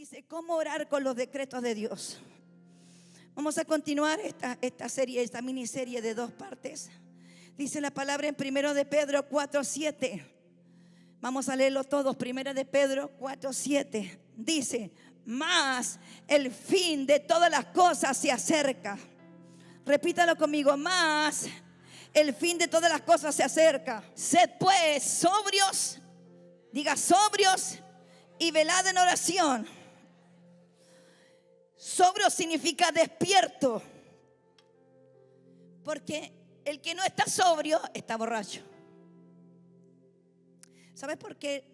dice cómo orar con los decretos de Dios. Vamos a continuar esta serie, esta miniserie de 2 partes. Dice la palabra en 1 de Pedro 4:7. Vamos a leerlo todos. 1 de Pedro 4:7. Dice: mas el fin de todas las cosas se acerca. Repítalo conmigo: mas el fin de todas las cosas se acerca. Sed pues sobrios, diga sobrios, y velad en oración. Sobrio significa despierto, porque el que no está sobrio está borracho. ¿Sabes por qué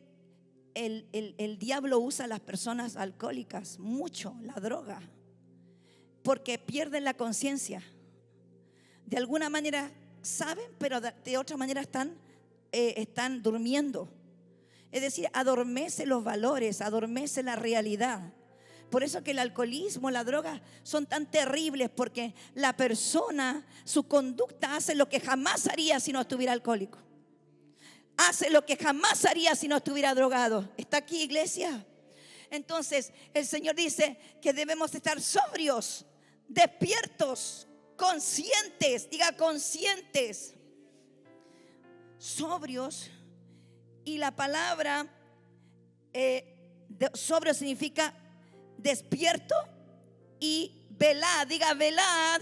el diablo usa a las personas alcohólicas mucho, la droga? Porque pierden la conciencia. De alguna manera saben, pero de otra manera están durmiendo. Es decir, adormece los valores, adormece la realidad. Por eso que el alcoholismo, la droga son tan terribles, porque la persona, su conducta hace lo que jamás haría si no estuviera alcohólico. Hace lo que jamás haría si no estuviera drogado. ¿Está aquí, iglesia? Entonces el Señor dice que debemos estar sobrios, despiertos, conscientes. Diga conscientes, sobrios. Y la palabra sobrio significa despierto, y velad, diga velad,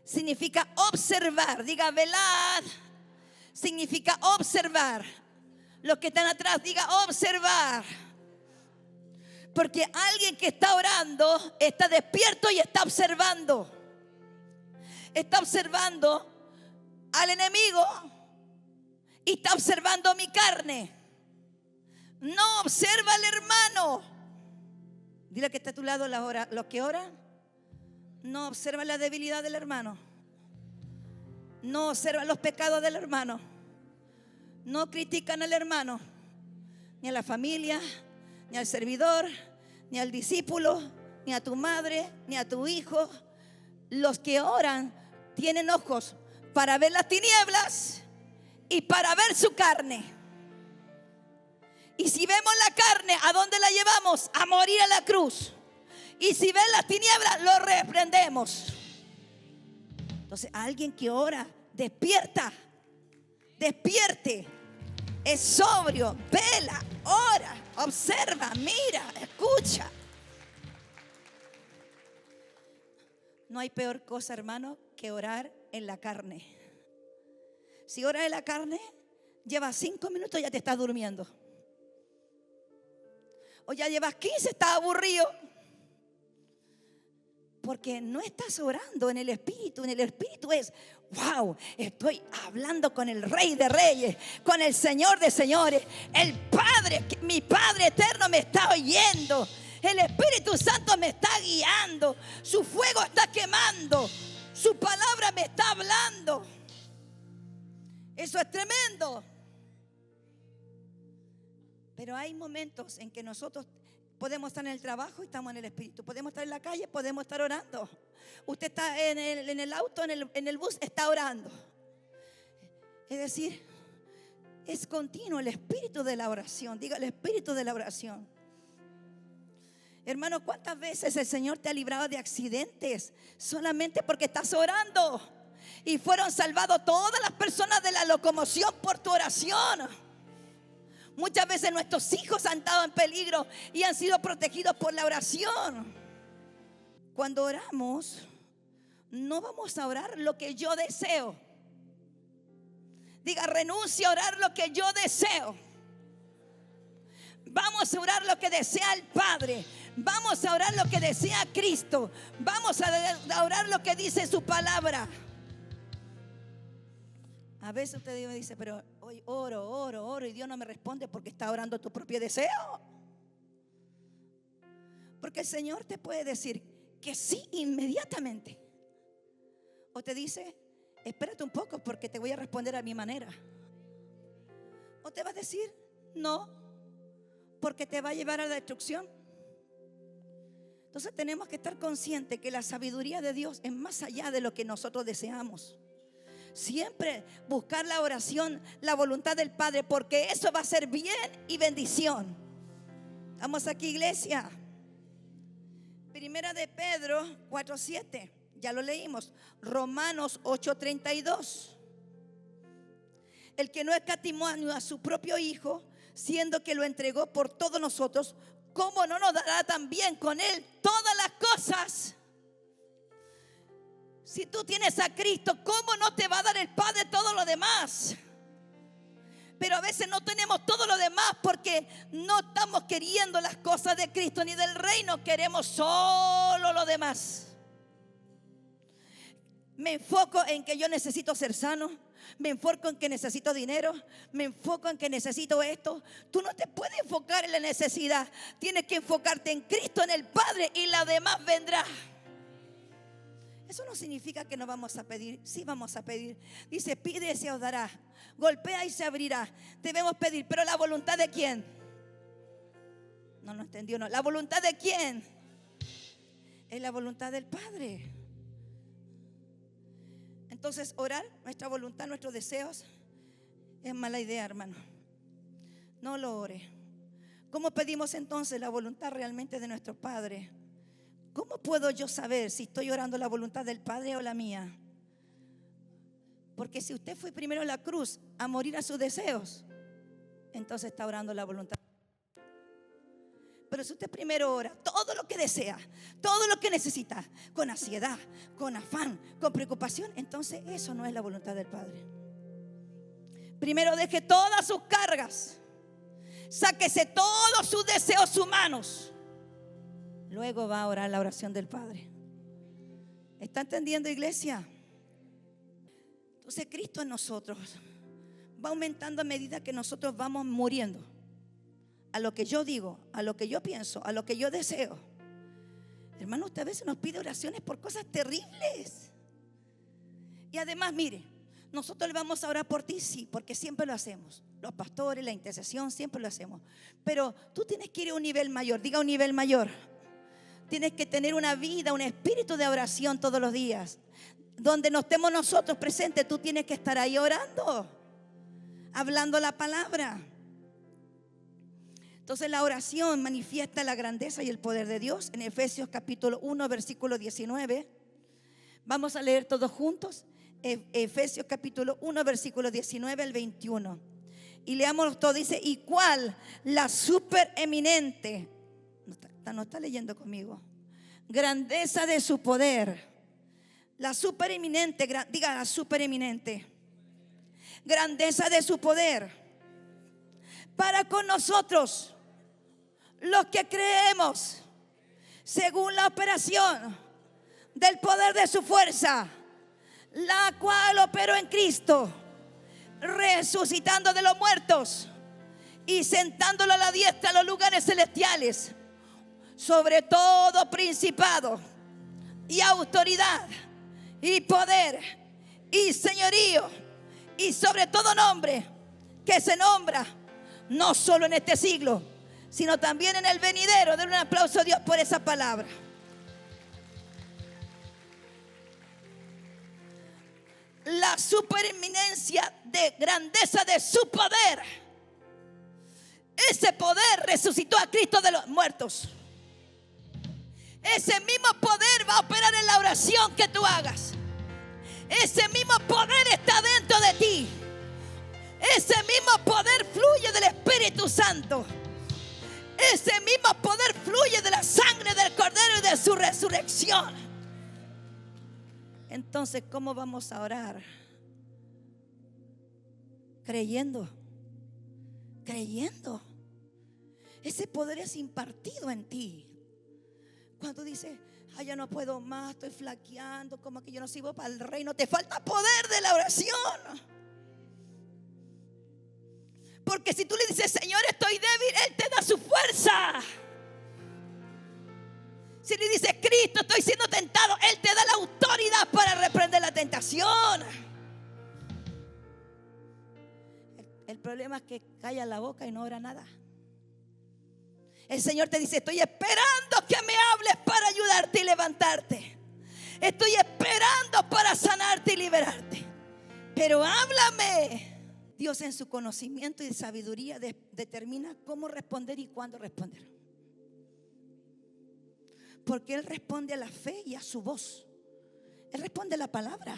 significa observar. Diga velad, significa observar. Los que están atrás, diga observar. Porque alguien que está orando está despierto y está observando. Está observando al enemigo y está observando mi carne. No observa al hermano. Dile que está a tu lado, los que oran no observan la debilidad del hermano, no observan los pecados del hermano, no critican al hermano, ni a la familia, ni al servidor, ni al discípulo, ni a tu madre, ni a tu hijo. Los que oran tienen ojos para ver las tinieblas y para ver su carne. Y si vemos la carne, ¿a dónde la llevamos? A morir a la cruz. Y si ven las tinieblas, lo reprendemos. Entonces, alguien que ora, despierta, despierte, es sobrio, vela, ora, observa, mira, escucha. No hay peor cosa, hermano, que orar en la carne. Si oras en la carne, llevas 5 minutos y ya te estás durmiendo. O ya llevas 15, estás aburrido. Porque no estás orando en el Espíritu. En el Espíritu es: wow, estoy hablando con el Rey de Reyes, con el Señor de Señores. El Padre, mi Padre eterno me está oyendo. El Espíritu Santo me está guiando. Su fuego está quemando. Su palabra me está hablando. Eso es tremendo. Pero hay momentos en que nosotros podemos estar en el trabajo y estamos en el Espíritu. Podemos estar en la calle, podemos estar orando. Usted está en el auto, en el bus, está orando. Es decir, es continuo el espíritu de la oración. Diga el espíritu de la oración. Hermano, ¿cuántas veces el Señor te ha librado de accidentes solamente porque estás orando? Y fueron salvados todas las personas de la locomoción por tu oración. Muchas veces nuestros hijos han estado en peligro y han sido protegidos por la oración. Cuando oramos, no vamos a orar lo que yo deseo. Diga, renuncio a orar lo que yo deseo. Vamos a orar lo que desea el Padre. Vamos a orar lo que desea Cristo. Vamos a orar lo que dice su palabra. A veces usted me dice: pero hoy oro y Dios no me responde, porque está orando tu propio deseo. Porque el Señor te puede decir que sí inmediatamente, o te dice: espérate un poco porque te voy a responder a mi manera. O te va a decir no, porque te va a llevar a la destrucción. Entonces tenemos que estar conscientes que la sabiduría de Dios es más allá de lo que nosotros deseamos. Siempre buscar la oración, la voluntad del Padre, porque eso va a ser bien y bendición. ¿Estamos aquí, iglesia? Primera de Pedro 4:7, ya lo leímos. Romanos 8:32. El que no escatimó a su propio Hijo, siendo que lo entregó por todos nosotros, ¿cómo no nos dará también con Él todas las cosas? Si tú tienes a Cristo, ¿cómo no te va a dar el Padre todo lo demás? Pero a veces no tenemos todo lo demás porque no estamos queriendo las cosas de Cristo ni del reino. Queremos solo lo demás. Me enfoco en que yo necesito ser sano. Me enfoco en que necesito dinero. Me enfoco en que necesito esto. Tú no te puedes enfocar en la necesidad. Tienes que enfocarte en Cristo, en el Padre, y la demás vendrá. Eso no significa que no vamos a pedir. Sí vamos a pedir. Dice, pide y se os dará. Golpea y se abrirá. Debemos pedir, pero ¿la voluntad de quién? No entendió, no. ¿La voluntad de quién? Es la voluntad del Padre. Entonces orar, nuestra voluntad, nuestros deseos, es mala idea, hermano. No lo ore. ¿Cómo pedimos entonces la voluntad realmente de nuestro Padre? ¿Cómo puedo yo saber si estoy orando la voluntad del Padre o la mía? Porque si usted fue primero a la cruz a morir a sus deseos, entonces está orando la voluntad. Pero si usted primero ora todo lo que desea, todo lo que necesita, con ansiedad, con afán, con preocupación, entonces eso no es la voluntad del Padre. Primero deje todas sus cargas, sáquese todos sus deseos humanos, luego va a orar la oración del Padre. ¿Está entendiendo, iglesia? Entonces Cristo en nosotros va aumentando a medida que nosotros vamos muriendo a lo que yo digo, a lo que yo pienso, a lo que yo deseo. Hermano, usted a veces nos pide oraciones por cosas terribles. Y además, mire, nosotros le vamos a orar por ti, sí, porque siempre lo hacemos. Los pastores, la intercesión, siempre lo hacemos. Pero tú tienes que ir a un nivel mayor. Diga, un nivel mayor. Tienes que tener una vida, un espíritu de oración todos los días. Donde no estemos nosotros presentes, tú tienes que estar ahí orando, hablando la palabra. Entonces la oración manifiesta la grandeza y el poder de Dios. En Efesios capítulo 1 versículo 19. Vamos a leer todos juntos. Efesios capítulo 1 versículo 19 al 21. Y leamos todo. Dice, ¿y cuál la supereminente? No está leyendo conmigo. Grandeza de su poder. La supereminente, diga la supereminente. Grandeza de su poder. Para con nosotros, los que creemos, según la operación del poder de su fuerza, la cual operó en Cristo, resucitando de los muertos y sentándolo a la diestra en los lugares celestiales, sobre todo principado y autoridad y poder y señorío y sobre todo nombre que se nombra no solo en este siglo, sino también en el venidero. Den un aplauso a Dios por esa palabra. La supereminencia de grandeza de su poder. Ese poder resucitó a Cristo de los muertos. Ese mismo poder va a operar en la oración que tú hagas. Ese mismo poder está dentro de ti. Ese mismo poder fluye del Espíritu Santo. Ese mismo poder fluye de la sangre del Cordero y de su resurrección. Entonces, ¿cómo vamos a orar? Creyendo. Creyendo. Ese poder es impartido en ti. Cuando dices, ay, ya no puedo más, estoy flaqueando, como que yo no sirvo para el reino, te falta poder de la oración. Porque si tú le dices, Señor, estoy débil, Él te da su fuerza. Si le dices, Cristo, estoy siendo tentado, Él te da la autoridad para reprender la tentación. El problema es que calla la boca y no ora nada. El Señor te dice, estoy esperando que me hables para ayudarte y levantarte. Estoy esperando para sanarte y liberarte. Pero háblame. Dios en su conocimiento y sabiduría determina cómo responder y cuándo responder. Porque Él responde a la fe y a su voz. Él responde a la palabra.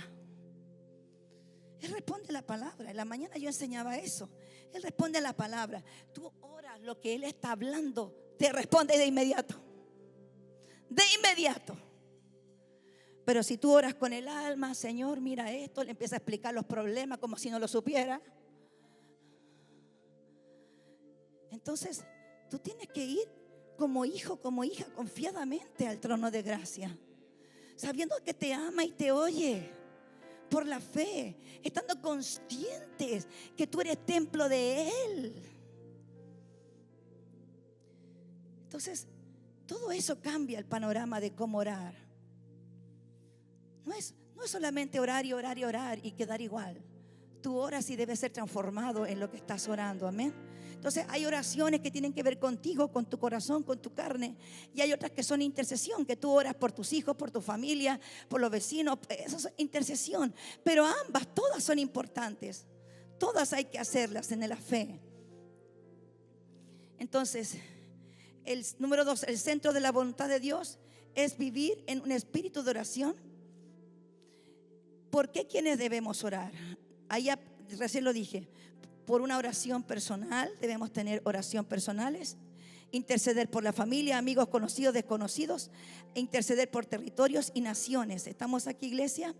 Él responde a la palabra. En la mañana yo enseñaba eso. Él responde a la palabra. Tú oras lo que Él está hablando, te responde de inmediato. De inmediato. Pero si tú oras con el alma, Señor, mira esto, le empieza a explicar los problemas como si no lo supiera. Entonces, tú tienes que ir como hijo, como hija, confiadamente al trono de gracia, sabiendo que te ama y te oye por la fe, estando conscientes que tú eres templo de Él. Entonces, todo eso cambia el panorama de cómo orar. No es solamente orar y orar y orar y quedar igual. Tú oras y debes ser transformado en lo que estás orando, amén. Entonces hay oraciones que tienen que ver contigo, con tu corazón, con tu carne. Y hay otras que son intercesión, que tú oras por tus hijos, por tu familia, por los vecinos. Eso es intercesión. Pero ambas, todas son importantes. Todas hay que hacerlas en la fe. Entonces, el número 2, el centro de la voluntad de Dios es vivir en un espíritu de oración. ¿Por qué quienes debemos orar? Ahí recién lo dije. Por una oración personal, debemos tener oración personales, interceder por la familia, amigos, conocidos, desconocidos, e interceder por territorios y naciones. ¿Estamos aquí, iglesia?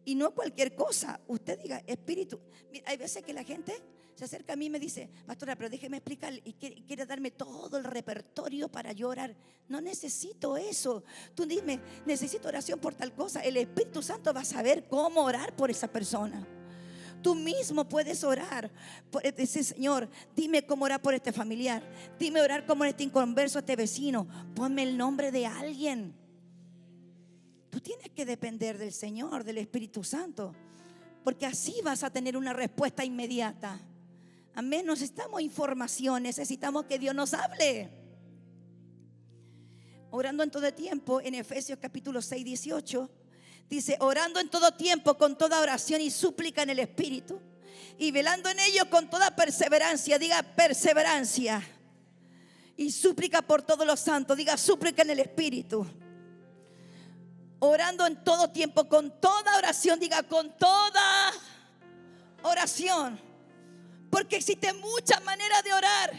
Y no cualquier cosa. Usted diga espíritu. Hay veces que la gente se acerca a mí y me dice: pastora, pero déjeme explicar, y quiere darme todo el repertorio para llorar. No necesito eso. Tú dime, necesito oración por tal cosa. El Espíritu Santo va a saber cómo orar por esa persona. Tú mismo puedes orar. Dice: Señor, dime cómo orar por este familiar. Dime orar como este inconverso, este vecino. Ponme el nombre de alguien. Tú tienes que depender del Señor, del Espíritu Santo, porque así vas a tener una respuesta inmediata. Amén. Necesitamos información, necesitamos que Dios nos hable. Orando en todo tiempo, en Efesios capítulo 6, 18 dice: orando en todo tiempo con toda oración y súplica en el Espíritu, y velando en ello con toda perseverancia. Diga perseverancia. Y súplica por todos los santos. Diga súplica en el Espíritu. Orando en todo tiempo con toda oración. Diga con toda oración. Porque existen muchas maneras de orar.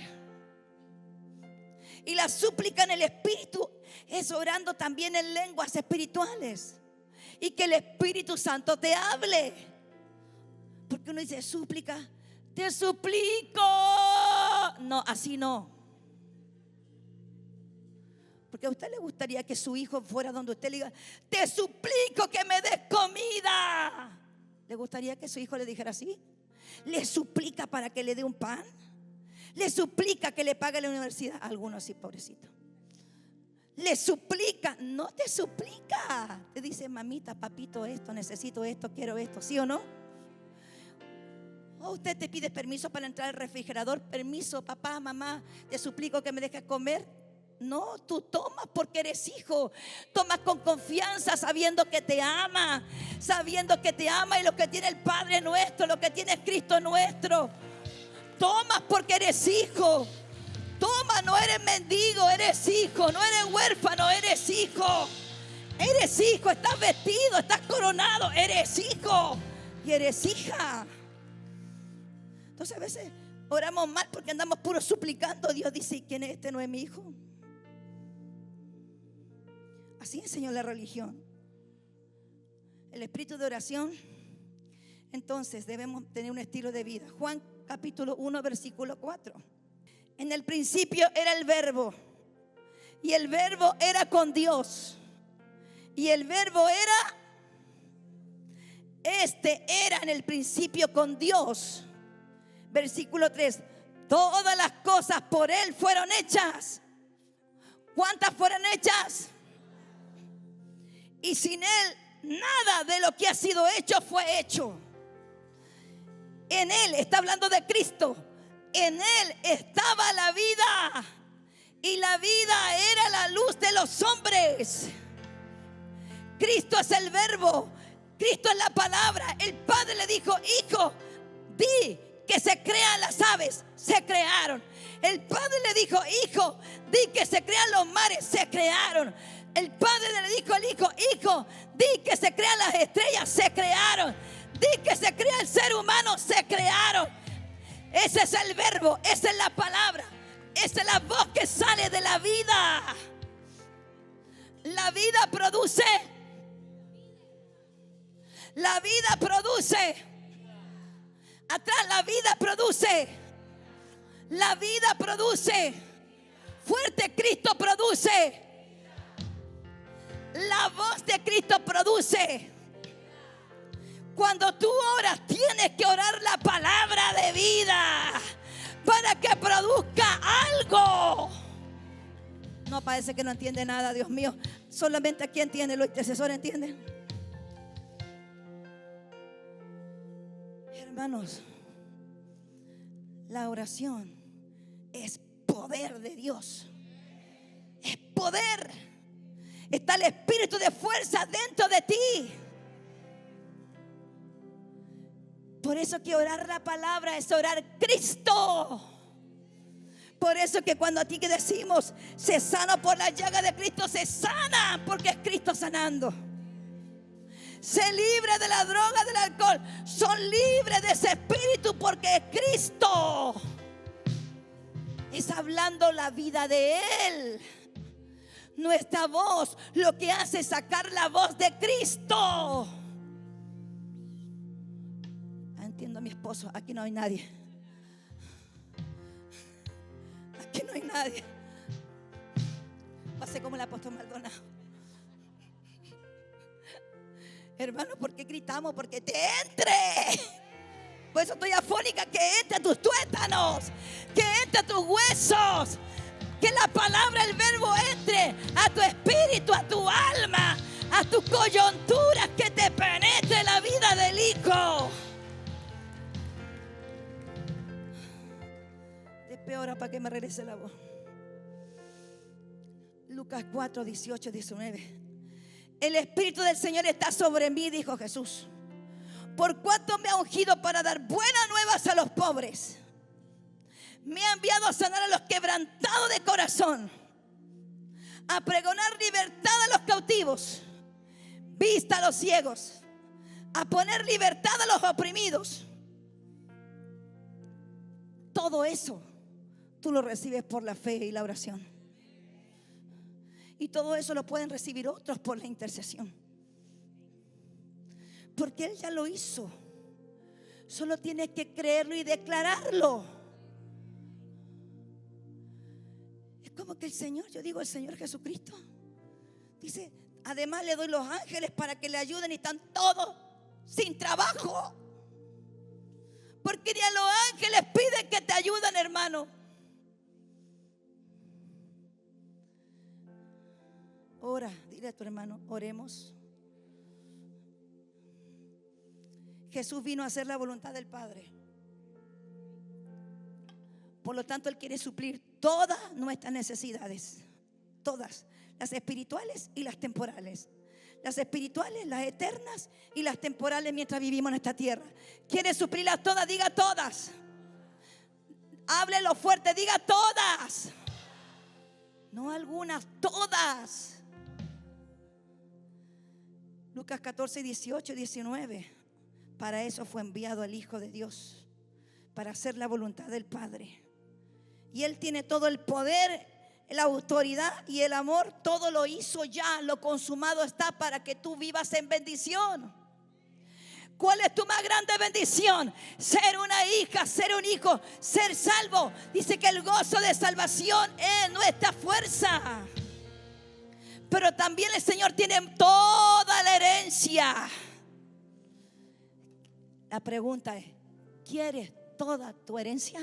Y la súplica en el Espíritu es orando también en lenguas espirituales. Y que el Espíritu Santo te hable. Porque uno dice súplica, te suplico. No, así no. Porque a usted le gustaría que su hijo fuera donde usted le diga: te suplico que me des comida. ¿Le gustaría que su hijo le dijera así? ¿Le suplica para que le dé un pan? ¿Le suplica que le pague la universidad? Algunos sí, pobrecito. Le suplica, no te suplica. Te dice: mamita, papito, esto, necesito esto, quiero esto, ¿sí o no? O usted te pide permiso para entrar al refrigerador. Permiso, papá, mamá, te suplico que me dejes comer. No, tú tomas porque eres hijo. Tomas con confianza, sabiendo que te ama. Sabiendo que te ama y lo que tiene el Padre nuestro, lo que tiene Cristo nuestro. Tomas porque eres hijo. Toma, no eres mendigo, eres hijo. No eres huérfano, eres hijo. Eres hijo, estás vestido, estás coronado. Eres hijo y eres hija. Entonces a veces oramos mal porque andamos puro suplicando. Dios dice: ¿y quién es este? ¿No es mi hijo? Así enseñó la religión. El espíritu de oración. Entonces debemos tener un estilo de vida. Juan capítulo 1 versículo 4. En el principio era el verbo, y el verbo era con Dios, y el verbo era en el principio con Dios. Versículo 3. Todas las cosas por Él fueron hechas. ¿Cuántas fueron hechas? Y sin Él nada de lo que ha sido hecho fue hecho. En Él, está hablando de Cristo, en Él estaba la vida, y la vida era la luz de los hombres. Cristo es el verbo, Cristo es la palabra. El Padre le dijo: hijo, di que se crean las aves. Se crearon. El padre le dijo: hijo, di que se crean los mares. Se crearon. El padre le dijo al hijo: hijo, di que se crean las estrellas. Se crearon. Di que se crea el ser humano. Se crearon. Ese es el verbo, esa es la palabra, esa es la voz que sale de la vida. La vida produce. La vida produce. Atrás, la vida produce. La vida produce. Fuerte, Cristo produce. La voz de Cristo produce. Cuando tú oras, tienes que orar la palabra de vida para que produzca algo. No, parece que no entiende nada, Dios mío. Solamente aquí entiende, los intercesores entienden. Hermanos, la oración es poder de Dios. Es poder. Está el espíritu de fuerza dentro de ti. Por eso que orar la palabra es orar Cristo. Por eso que cuando a ti que decimos se sana por la llaga de Cristo, se sana porque es Cristo sanando. Se libre de la droga, del alcohol. Son libres de ese espíritu porque es Cristo. Es hablando la vida de Él. Nuestra voz lo que hace es sacar la voz de Cristo. Entiendo a mi esposo, aquí no hay nadie. Aquí no hay nadie. Pasé como el apóstol Maldonado. Hermano, ¿por qué gritamos? Porque te entre. Por eso estoy afónica. Que entre a tus tuétanos, que entre a tus huesos, que la palabra, el verbo entre a tu espíritu, a tu alma, a tus coyunturas, que te penetre la vida del Hijo. Ahora para que me regrese la voz. Lucas 4, 18, 19. El Espíritu del Señor está sobre mí, dijo Jesús, por cuanto me ha ungido para dar buenas nuevas a los pobres. Me ha enviado a sanar a los quebrantados de corazón, a pregonar libertad a los cautivos, vista a los ciegos, a poner libertad a los oprimidos. Todo eso tú lo recibes por la fe y la oración. Y todo eso lo pueden recibir otros por la intercesión. Porque Él ya lo hizo. Solo tienes que creerlo y declararlo. Es como que el Señor, yo digo el Señor Jesucristo, dice: además le doy los ángeles para que le ayuden, y están todos sin trabajo. Porque ni a los ángeles piden que te ayuden, hermano. Ora, dile a tu hermano: oremos. Jesús vino a hacer la voluntad del Padre. Por lo tanto, Él quiere suplir todas nuestras necesidades. Todas, las espirituales y las temporales. Las espirituales, las eternas, y las temporales mientras vivimos en esta tierra. Quiere suplirlas todas, diga todas. Háblelo fuerte, diga todas. No algunas, todas. Lucas 14, 18 y 19. Para eso fue enviado el Hijo de Dios, para hacer la voluntad del Padre. Y Él tiene todo el poder, la autoridad y el amor. Todo lo hizo ya, lo consumado está, para que tú vivas en bendición. ¿Cuál es tu más grande bendición? Ser una hija, ser un hijo, ser salvo. Dice que el gozo de salvación es nuestra fuerza. Pero también el Señor tiene toda la herencia. La pregunta es: ¿quieres toda tu herencia?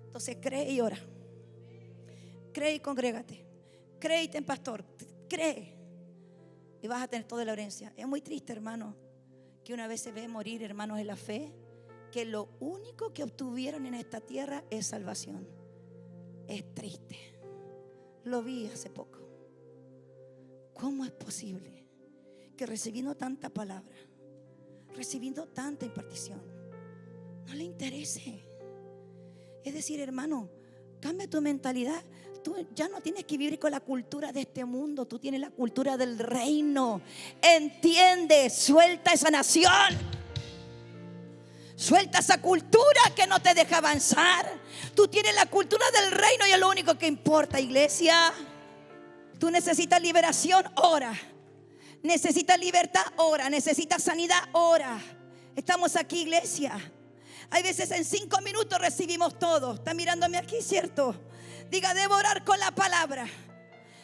Entonces cree y ora. Cree y congrégate. Cree y ten pastor. Cree y vas a tener toda la herencia. Es muy triste, hermano, que una vez se ve morir hermanos en la fe que lo único que obtuvieron en esta tierra es salvación. Es triste. Lo vi hace poco. ¿Cómo es posible que recibiendo tanta palabra, recibiendo tanta impartición, no le interese Es decir, hermano, cambia tu mentalidad. Tú ya no tienes que vivir con la cultura de este mundo. Tú tienes la cultura del reino. Entiende, suelta esa nación. Suelta esa cultura que no te deja avanzar. Tú tienes la cultura del reino y es lo único que importa, iglesia. Tú necesitas liberación, ora. Necesitas libertad, ora. Necesitas sanidad, ora. Estamos aquí, iglesia. Hay veces en 5 minutos recibimos todo. Está mirándome aquí, ¿cierto? Diga, debo orar con la palabra.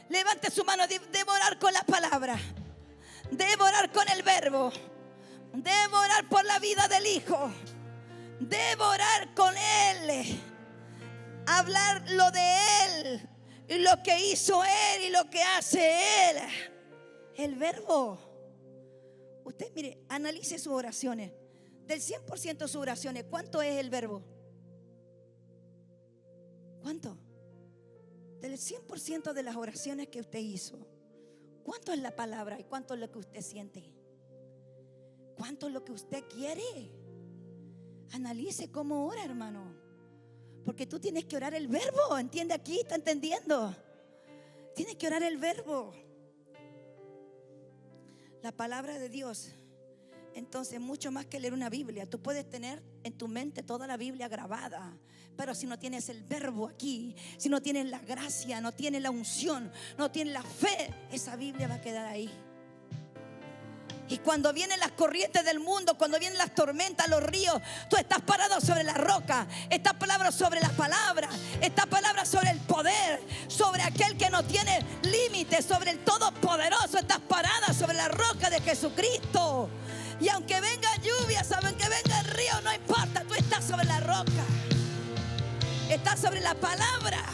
Levante su mano, debo orar con la palabra. Debo orar con el verbo. Debo orar por la vida del Hijo. Debo orar con Él. Hablar lo de Él y lo que hizo Él y lo que hace Él. El verbo. Usted mire, analice sus oraciones. Del 100% de sus oraciones, ¿cuánto es el verbo? ¿Cuánto? Del 100% de las oraciones que usted hizo, ¿cuánto es la palabra y cuánto es lo que usted siente? ¿Cuánto es lo que usted quiere? Analice cómo ora, hermano. Porque tú tienes que orar el verbo. ¿Entiende aquí? ¿Está entendiendo? Tienes que orar el verbo. La palabra de Dios. Entonces, mucho más que leer una Biblia. Tú puedes tener en tu mente toda la Biblia grabada, pero si no tienes el verbo aquí, si no tienes la gracia, no tienes la unción, no tienes la fe, esa Biblia va a quedar ahí. Y cuando vienen las corrientes del mundo, cuando vienen las tormentas, los ríos, tú estás parado sobre la roca. Esta palabra sobre la palabra, esta palabra sobre el poder, sobre aquel que no tiene límites, sobre el todopoderoso. Estás parada sobre la roca de Jesucristo. Y aunque venga lluvia, aunque venga el río, no importa, tú estás sobre la roca. Estás sobre la palabra.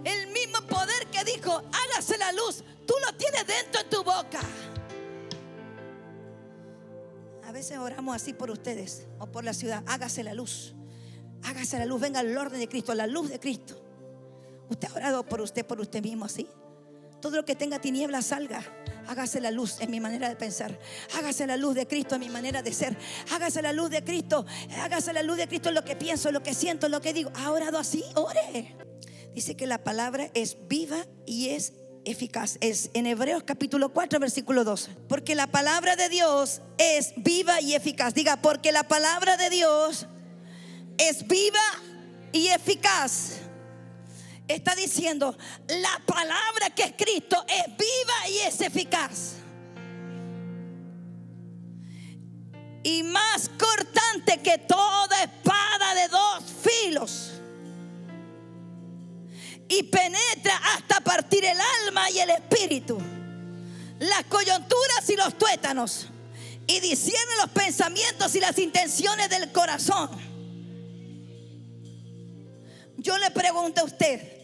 El mismo poder que dijo, hágase la luz, tú lo tienes dentro en tu boca. A veces oramos así por ustedes o por la ciudad. Hágase la luz. Hágase la luz. Venga el orden de Cristo, la luz de Cristo. Usted ha orado por usted mismo así. Todo lo que tenga tinieblas salga. Hágase la luz en mi manera de pensar. Hágase la luz de Cristo en mi manera de ser. Hágase la luz de Cristo. Hágase la luz de Cristo en lo que pienso, en lo que siento, en lo que digo. ¿Ha orado así? Ore. Dice que la palabra es viva y es eficaz. Es en Hebreos capítulo 4 versículo 12. Porque la palabra de Dios es viva y eficaz. Diga, porque la palabra de Dios es viva y eficaz. Está diciendo, la palabra que es Cristo es viva y es eficaz. Y más cortante que toda espada de 2 filos. Y penetra hasta partir el alma y el espíritu, las coyunturas y los tuétanos, y discierne los pensamientos y las intenciones del corazón. Yo le pregunto a usted,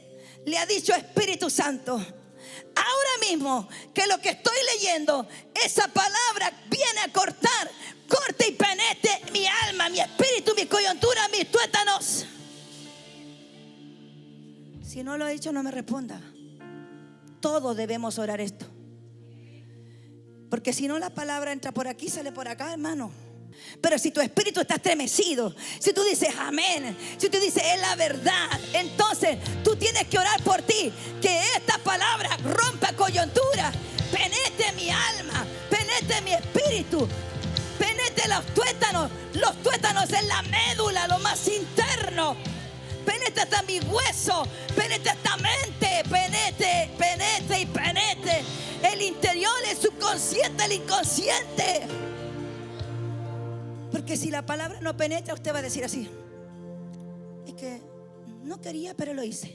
¿le ha dicho Espíritu Santo ahora mismo que lo que estoy leyendo, esa palabra viene a cortar, corte y penetre mi alma, mi espíritu, mi coyuntura, mis tuétanos? Si no lo ha dicho, no me responda. Todos debemos orar esto. Porque si no, la palabra entra por aquí, sale por acá, hermano. Pero si tu espíritu está estremecido, si tú dices amén, si tú dices es la verdad, entonces tú tienes que orar por ti. Que esta palabra rompa coyuntura, penetre mi alma, penetre mi espíritu, penetre los tuétanos. Los tuétanos en la médula, lo más interno. Penetre hasta mi hueso, penetre esta mente, penetre y penetre el interior, el subconsciente, el inconsciente. Porque si la palabra no penetra, usted va a decir así: es que no quería, pero lo hice.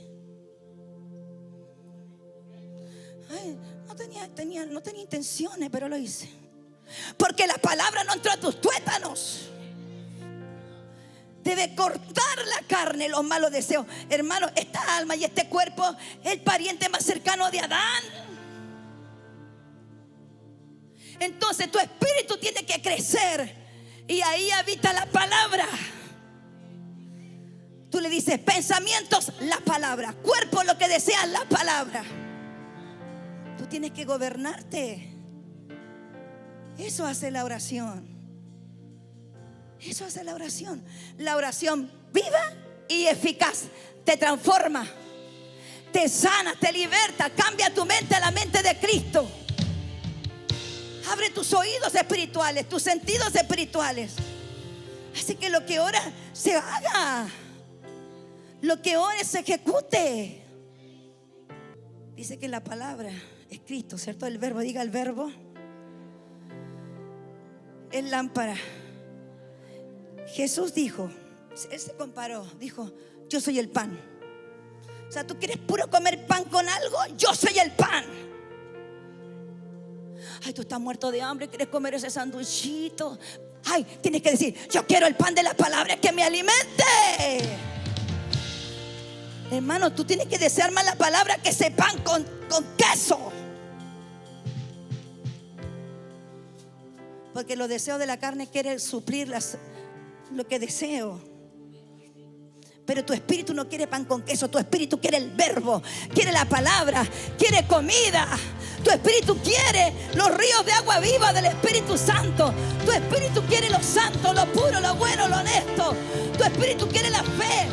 Ay, no tenía intenciones, pero lo hice. Porque la palabra no entró a tus tuétanos. Debe cortar la carne, los malos deseos. Hermano, esta alma y este cuerpo es el pariente más cercano de Adán. Entonces tu espíritu tiene que crecer, y ahí habita la palabra. Tú le dices pensamientos, la palabra. Cuerpo, lo que deseas, la palabra. Tú tienes que gobernarte. Eso hace la oración. Eso hace la oración. La oración viva y eficaz. Te transforma, te sana, te liberta, cambia tu mente a la mente de Cristo. Abre tus oídos espirituales, tus sentidos espirituales. Así que lo que ora se haga, lo que ore se ejecute. Dice que la palabra es Cristo, ¿cierto? El verbo, diga el verbo. Es lámpara. Jesús dijo, Él se comparó, dijo, yo soy el pan. O sea, ¿tú quieres puro comer pan con algo? Yo soy el pan. Ay, tú estás muerto de hambre, quieres comer ese sanduchito. Ay, tienes que decir, yo quiero el pan de la palabra que me alimente. Hermano, tú tienes que desear más la palabra que ese pan con queso. Porque los deseos de la carne quieren suplir lo que deseo. Pero tu espíritu no quiere pan con queso. Tu espíritu quiere el verbo, quiere la palabra, quiere comida. Tu espíritu quiere los ríos de agua viva del Espíritu Santo. Tu espíritu quiere lo santo, lo puro, lo bueno, lo honesto. Tu espíritu quiere la fe.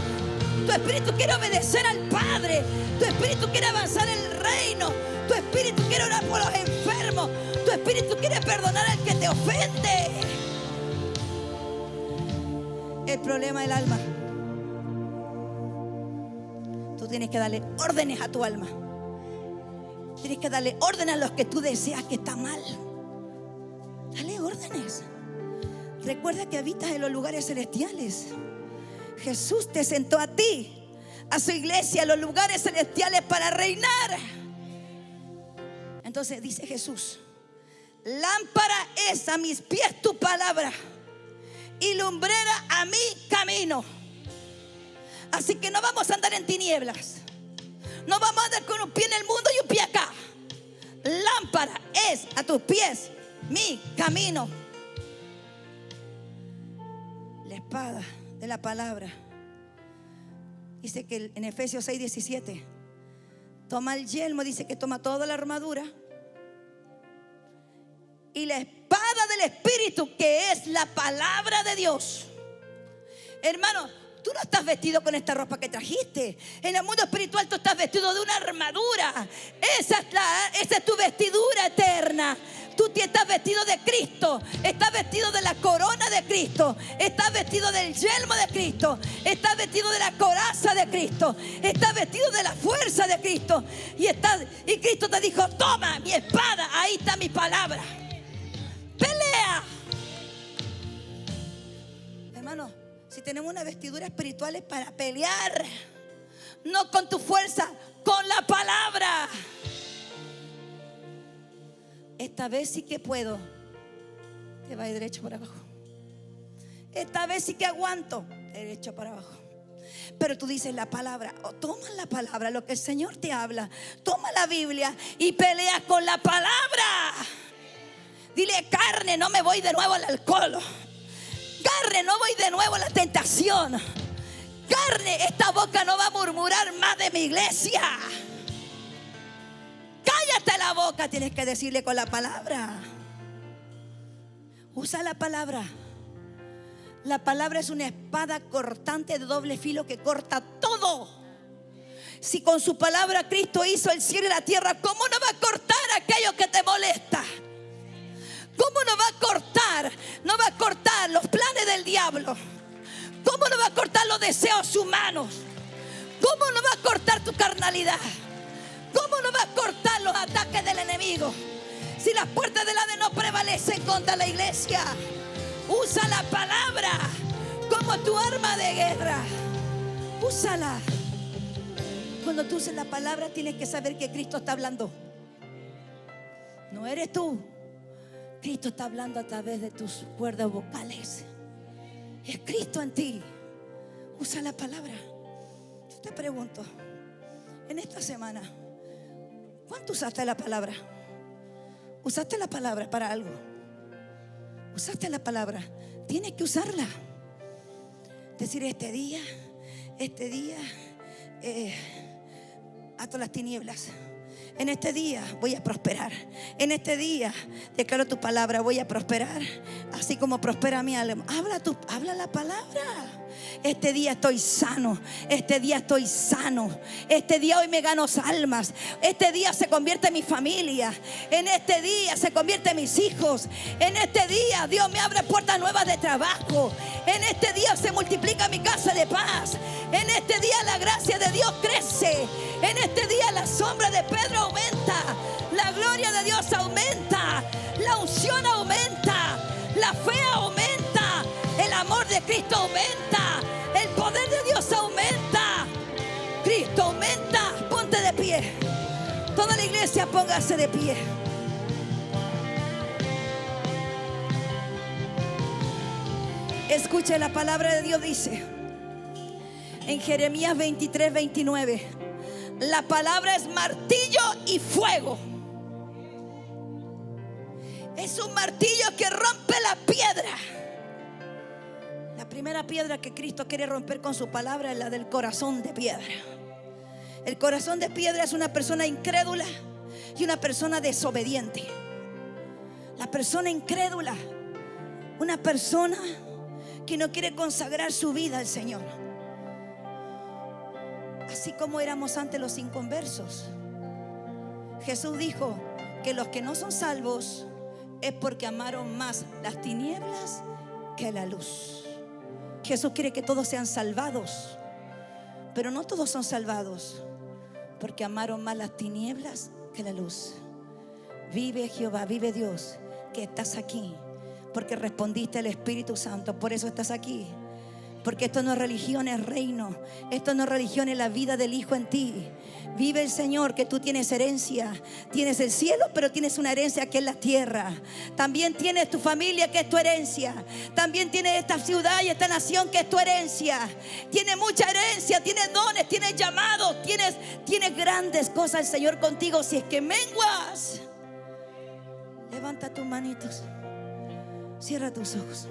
Tu espíritu quiere obedecer al Padre. Tu espíritu quiere avanzar en el reino. Tu espíritu quiere orar por los enfermos. Tu espíritu quiere perdonar al que te ofende. El problema del alma, tú tienes que darle órdenes a tu alma. Tienes que darle órdenes a los que tú deseas que está mal. Dale órdenes. Recuerda que habitas en los lugares celestiales. Jesús te sentó a ti, a su iglesia, a los lugares celestiales para reinar. Entonces dice Jesús, lámpara es a mis pies tu palabra y lumbrera a mi camino. Así que no vamos a andar en tinieblas. No vamos a andar con un pie en el mundo y un pie acá. Lámpara es a tus pies mi camino. La espada de la palabra. Dice que en Efesios 6:17 toma el yelmo, dice que toma toda la armadura y la espada del Espíritu, que es la palabra de Dios. Hermano, tú no estás vestido con esta ropa que trajiste. En el mundo espiritual tú estás vestido de una armadura. Esa es tu vestidura eterna. Tú estás vestido de Cristo. Estás vestido de la corona de Cristo. Estás vestido del yelmo de Cristo. Estás vestido de la coraza de Cristo. Estás vestido de la fuerza de Cristo. Y Cristo te dijo, toma mi espada, ahí está mi palabra. Pelea. Hermano, si tenemos una vestidura espiritual es para pelear. No con tu fuerza, con la palabra. Esta vez sí que puedo. Te va derecho para abajo. Esta vez sí que aguanto. Derecho para abajo. Pero tú dices la palabra. Toma la palabra, lo que el Señor te habla. Toma la Biblia y pelea con la palabra. Dile, carne, no me voy de nuevo al alcohol. Carne, no voy de nuevo a la tentación. Carne, esta boca no va a murmurar más de mi iglesia. Cállate la boca, tienes que decirle con la palabra. Usa la palabra. La palabra es una espada cortante de doble filo que corta todo. Si con su palabra Cristo hizo el cielo y la tierra, ¿cómo no va a cortar aquello que te molesta? ¿Cómo no va a cortar? No va a cortar los planes del diablo. ¿Cómo no va a cortar los deseos humanos? ¿Cómo no va a cortar tu carnalidad? ¿Cómo no va a cortar los ataques del enemigo? Si las puertas del Hades no prevalecen contra la iglesia, usa la palabra como tu arma de guerra. Úsala. Cuando tú usas la palabra, tienes que saber que Cristo está hablando. No eres tú. Cristo está hablando a través de tus cuerdas vocales. Es Cristo en ti. Usa la palabra. Yo te pregunto, en esta semana, ¿cuánto usaste la palabra? ¿Usaste la palabra para algo? ¿Usaste la palabra? Tienes que usarla. Decir, este día ato las tinieblas. En este día voy a prosperar. En este día declaro tu palabra, voy a prosperar, así como prospera mi alma. Habla la palabra. Este día estoy sano. Este día estoy sano. Este día hoy me gano almas. Este día se convierte en mi familia. En este día se convierte en mis hijos. En este día Dios me abre puertas nuevas de trabajo. En este día se multiplica mi casa de paz. En este día la gracia de Dios crece. En este día la sombra de Pedro aumenta. La gloria de Dios aumenta. La unción aumenta. La fe aumenta. El amor de Cristo aumenta. El poder de Dios aumenta. Cristo aumenta. Ponte de pie. Toda la iglesia póngase de pie. Escuche, la palabra de Dios dice en Jeremías 23, 29: la palabra es martillo y fuego. Es un martillo que rompe la piedra. La primera piedra que Cristo quiere romper con su palabra es la del corazón de piedra. El corazón de piedra es una persona incrédula y una persona desobediente. La persona incrédula, una persona que no quiere consagrar su vida al Señor. Así como éramos antes los inconversos. Jesús dijo que los que no son salvos es porque amaron más las tinieblas que la luz. Jesús quiere que todos sean salvados, pero no todos son salvados porque amaron más las tinieblas que la luz. Vive Jehová, vive Dios, que estás aquí porque respondiste al Espíritu Santo. Por eso estás aquí. Porque esto no es religión, es reino. Esto no es religión, es la vida del Hijo en ti. Vive el Señor, que tú tienes herencia. Tienes el cielo, pero tienes una herencia que es la tierra. También tienes tu familia, que es tu herencia. También tienes esta ciudad y esta nación, que es tu herencia. Tienes mucha herencia, tienes dones, tienes llamados, tienes grandes cosas el Señor contigo. Si es que menguas, levanta tus manitos, cierra tus ojos.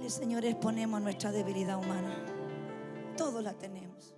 Señor, exponemos nuestra debilidad humana. Todos la tenemos.